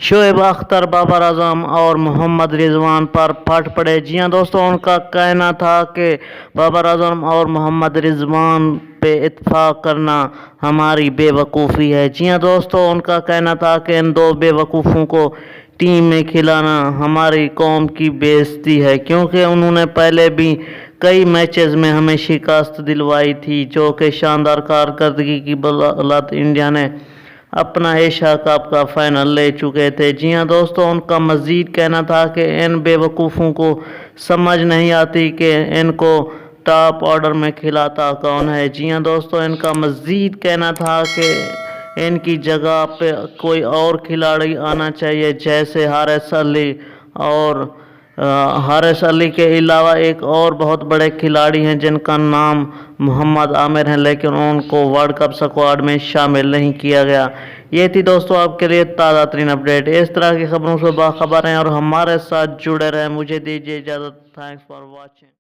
शोएब अख्तर बाबर आजम और मोहम्मद रिजवान पर फट पड़े। जी हाँ दोस्तों, उनका कहना था कि बाबर आजम और मोहम्मद रिजवान पे इत्तेफाक करना हमारी बेवकूफ़ी है। जी हाँ दोस्तों, उनका कहना था कि इन दो बेवकूफ़ों को टीम में खिलाना हमारी कौम की बेइज्जती है, क्योंकि उन्होंने पहले भी कई मैचेस में हमें शिकस्त दिलवाई थी, जो कि शानदार कारकर्दगी की बदौलत इंडिया ने अपना एशिया कप का फाइनल ले चुके थे। जी हाँ दोस्तों, उनका मज़ीद कहना था कि इन बेवकूफ़ों को समझ नहीं आती कि इनको टॉप ऑर्डर में खिलाता कौन है। जी हाँ दोस्तों, इनका मज़ीद कहना था कि इनकी जगह पे कोई और खिलाड़ी आना चाहिए, जैसे हारिस अली। और हारिस अली के अलावा एक और बहुत बड़े खिलाड़ी हैं जिनका नाम मोहम्मद आमिर है, लेकिन उनको वर्ल्ड कप स्क्वाड में शामिल नहीं किया गया। ये थी दोस्तों आपके लिए ताज़ा तरीन अपडेट। इस तरह की खबरों से बाखबर हैं और हमारे साथ जुड़े रहें। मुझे दीजिए इजाज़त। Thanks for watching.